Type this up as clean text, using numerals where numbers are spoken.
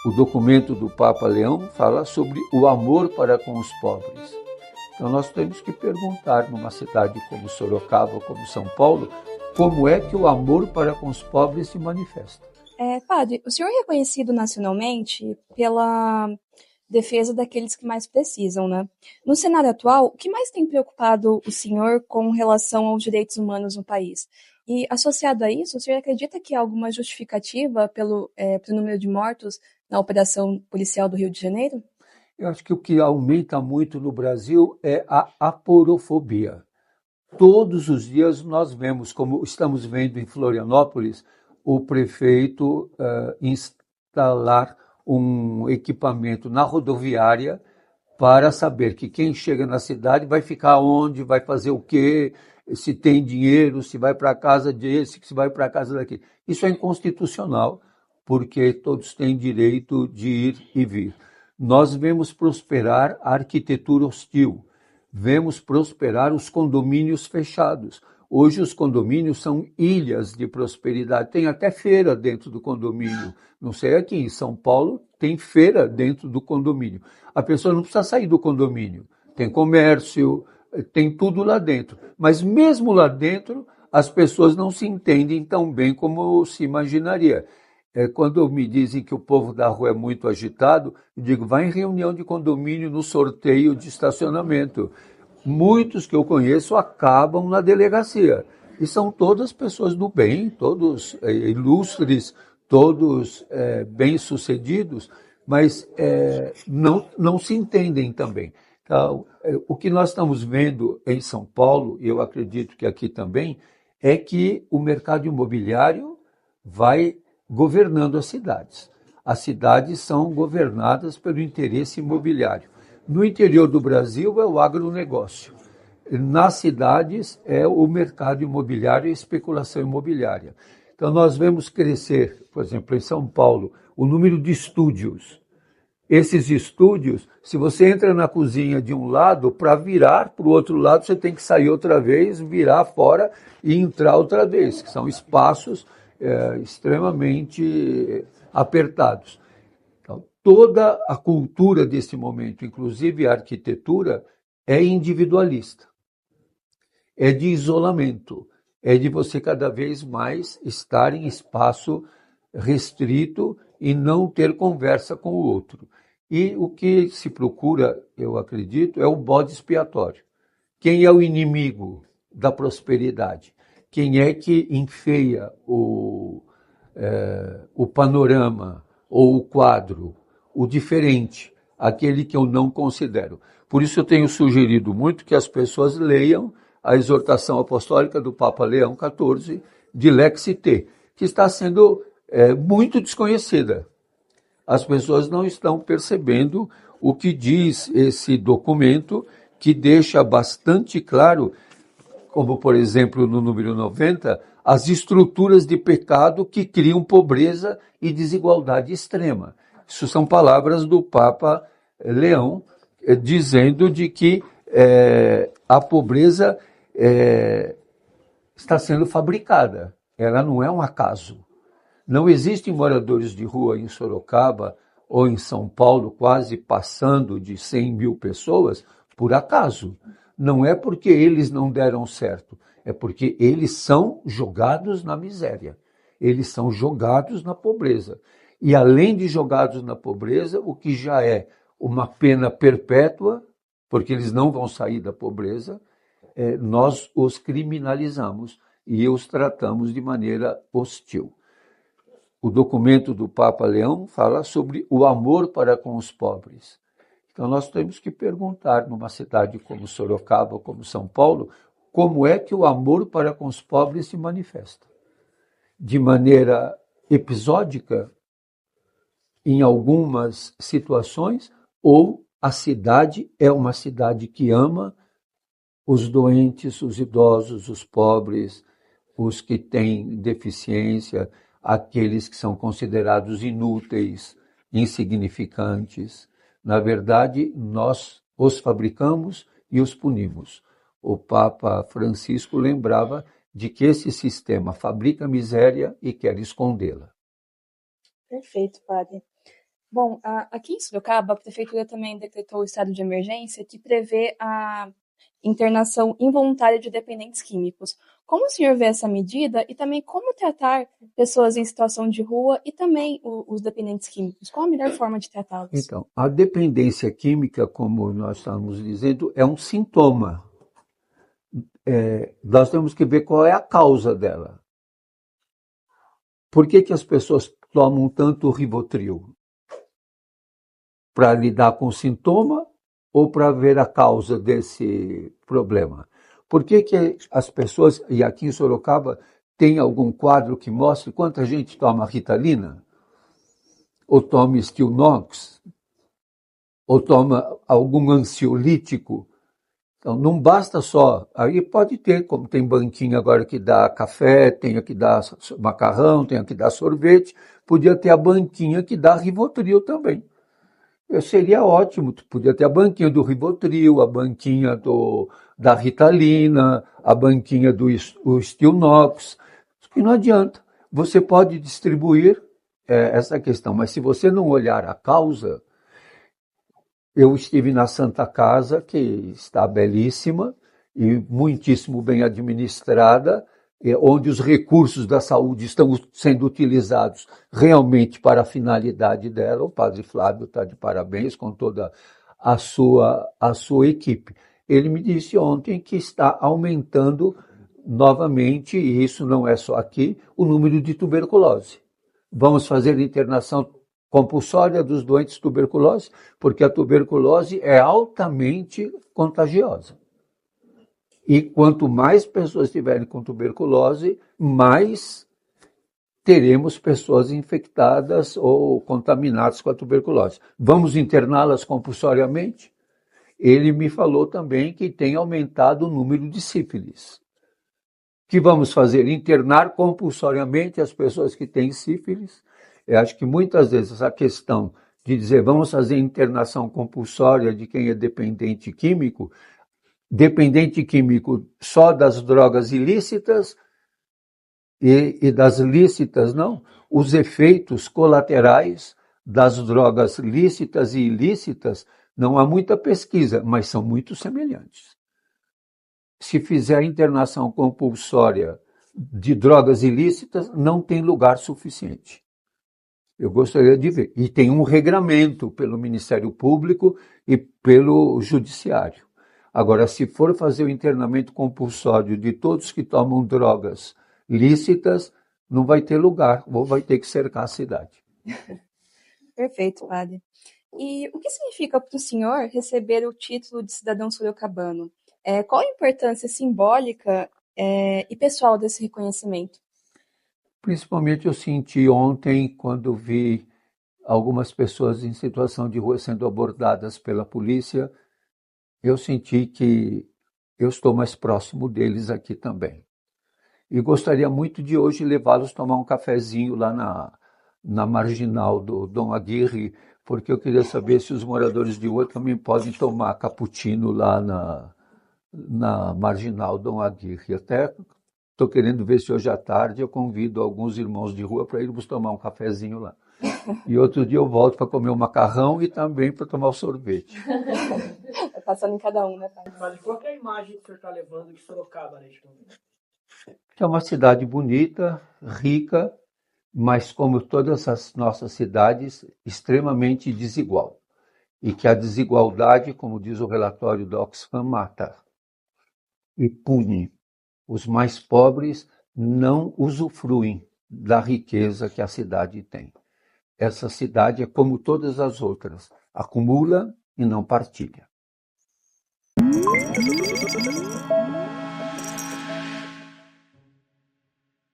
O documento do Papa Leão fala sobre o amor para com os pobres. Então nós temos que perguntar numa cidade como Sorocaba, como São Paulo, como é que o amor para com os pobres se manifesta. Padre, o senhor é reconhecido nacionalmente pela defesa daqueles que mais precisam, né? No cenário atual, o que mais tem preocupado o senhor com relação aos direitos humanos no país? E associado a isso, o senhor acredita que há alguma justificativa pelo número de mortos na operação policial do Rio de Janeiro? Eu acho que o que aumenta muito no Brasil é a aporofobia. Todos os dias nós vemos, como estamos vendo em Florianópolis, o prefeito instalar um equipamento na rodoviária para saber que quem chega na cidade vai ficar onde, vai fazer o quê, se tem dinheiro, se vai para a casa desse, se vai para a casa daquele. Isso é inconstitucional, porque todos têm direito de ir e vir. Nós vemos prosperar a arquitetura hostil, vemos prosperar os condomínios fechados. Hoje os condomínios são ilhas de prosperidade, tem até feira dentro do condomínio. Não sei aqui, em São Paulo tem feira dentro do condomínio. A pessoa não precisa sair do condomínio, tem comércio, tem tudo lá dentro. Mas mesmo lá dentro, as pessoas não se entendem tão bem como se imaginaria. Quando me dizem que o povo da rua é muito agitado, eu digo, vai em reunião de condomínio no sorteio de estacionamento. Muitos que eu conheço acabam na delegacia. E são todas pessoas do bem, todos ilustres, todos bem-sucedidos, mas não se entendem também. Então, o que nós estamos vendo em São Paulo, e eu acredito que aqui também, é que o mercado imobiliário vai governando as cidades. As cidades são governadas pelo interesse imobiliário. No interior do Brasil é o agronegócio. Nas cidades é o mercado imobiliário e a especulação imobiliária. Então nós vemos crescer, por exemplo, em São Paulo, o número de estúdios. Esses estúdios, se você entra na cozinha de um lado, para virar para o outro lado, você tem que sair outra vez, virar fora e entrar outra vez, que são espaços extremamente apertados. Então, toda a cultura desse momento, inclusive a arquitetura, é individualista, é de isolamento, é de você cada vez mais estar em espaço restrito e não ter conversa com o outro. E o que se procura, eu acredito, é o bode expiatório. Quem é o inimigo da prosperidade? Quem é que enfeia o panorama ou o quadro, o diferente, aquele que eu não considero? Por isso eu tenho sugerido muito que as pessoas leiam a exortação apostólica do Papa Leão XIV, de Lex Ite, que está sendo muito desconhecida. As pessoas não estão percebendo o que diz esse documento, que deixa bastante claro, como por exemplo no número 90, as estruturas de pecado que criam pobreza e desigualdade extrema. Isso são palavras do Papa Leão, dizendo de que a pobreza está sendo fabricada, ela não é um acaso. Não existem moradores de rua em Sorocaba ou em São Paulo quase passando de 100 mil pessoas por acaso. Não é porque eles não deram certo, é porque eles são jogados na miséria, eles são jogados na pobreza. E além de jogados na pobreza, o que já é uma pena perpétua, porque eles não vão sair da pobreza, nós os criminalizamos e os tratamos de maneira hostil. O documento do Papa Leão fala sobre o amor para com os pobres. Então nós temos que perguntar numa cidade como Sorocaba, como São Paulo, como é que o amor para com os pobres se manifesta. De maneira episódica, em algumas situações, ou a cidade é uma cidade que ama os doentes, os idosos, os pobres, os que têm deficiência, aqueles que são considerados inúteis, insignificantes. Na verdade, nós os fabricamos e os punimos. O Papa Francisco lembrava de que esse sistema fabrica miséria e quer escondê-la. Perfeito, padre. Bom, aqui em Sorocaba, a prefeitura também decretou o estado de emergência que prevê a internação involuntária de dependentes químicos. Como o senhor vê essa medida e também como tratar pessoas em situação de rua e também os dependentes químicos? Qual a melhor forma de tratá-los? Então, a dependência química, como nós estamos dizendo, é um sintoma. Nós temos que ver qual é a causa dela. Por que as pessoas tomam tanto Rivotril? Para lidar com o sintoma ou para ver a causa desse problema? Por que as pessoas, e aqui em Sorocaba, tem algum quadro que mostre quanta gente toma Ritalina? Ou toma Stilnox? Ou toma algum ansiolítico? Então, não basta só, aí pode ter, como tem banquinha agora que dá café, tem a que dá macarrão, tem a que dá sorvete, podia ter a banquinha que dá Rivotril também. Seria ótimo, podia ter a banquinha do Rivotril, a banquinha da Ritalina, a banquinha do Stilnox, que não adianta. Você pode distribuir essa questão, mas se você não olhar a causa. Eu estive na Santa Casa, que está belíssima e muitíssimo bem administrada, onde os recursos da saúde estão sendo utilizados realmente para a finalidade dela. O padre Flávio está de parabéns com toda a sua equipe. Ele me disse ontem que está aumentando novamente, e isso não é só aqui, o número de tuberculose. Vamos fazer internação compulsória dos doentes de tuberculose, porque a tuberculose é altamente contagiosa. E quanto mais pessoas estiverem com tuberculose, mais teremos pessoas infectadas ou contaminadas com a tuberculose. Vamos interná-las compulsoriamente? Ele me falou também que tem aumentado o número de sífilis. O que vamos fazer? Internar compulsoriamente as pessoas que têm sífilis? Eu acho que muitas vezes a questão de dizer vamos fazer internação compulsória de quem é dependente químico só das drogas ilícitas e das lícitas não, os efeitos colaterais das drogas lícitas e ilícitas não há muita pesquisa, mas são muito semelhantes. Se fizer internação compulsória de drogas ilícitas, não tem lugar suficiente. Eu gostaria de ver. E tem um regramento pelo Ministério Público e pelo Judiciário. Agora, se for fazer o internamento compulsório de todos que tomam drogas lícitas, não vai ter lugar, ou vai ter que cercar a cidade. Perfeito, padre. E o que significa para o senhor receber o título de cidadão sorocabano? Qual a importância simbólica e pessoal desse reconhecimento? Principalmente eu senti ontem, quando vi algumas pessoas em situação de rua sendo abordadas pela polícia, eu senti que eu estou mais próximo deles aqui também. E gostaria muito de hoje levá-los a tomar um cafezinho lá na marginal do Dom Aguirre, porque eu queria saber se os moradores de rua também podem tomar cappuccino lá na marginal Dom Aguirre. Até estou querendo ver se hoje à tarde eu convido alguns irmãos de rua para irmos tomar um cafezinho lá. E outro dia eu volto para comer um macarrão e também para tomar o sorvete. Passando em cada um, né, pai? Mas qual que é a imagem que o senhor está levando de Sorocaba neste momento? É uma cidade bonita, rica, mas como todas as nossas cidades, extremamente desigual. E que a desigualdade, como diz o relatório do Oxfam, mata e pune. Os mais pobres não usufruem da riqueza que a cidade tem. Essa cidade é como todas as outras, acumula e não partilha.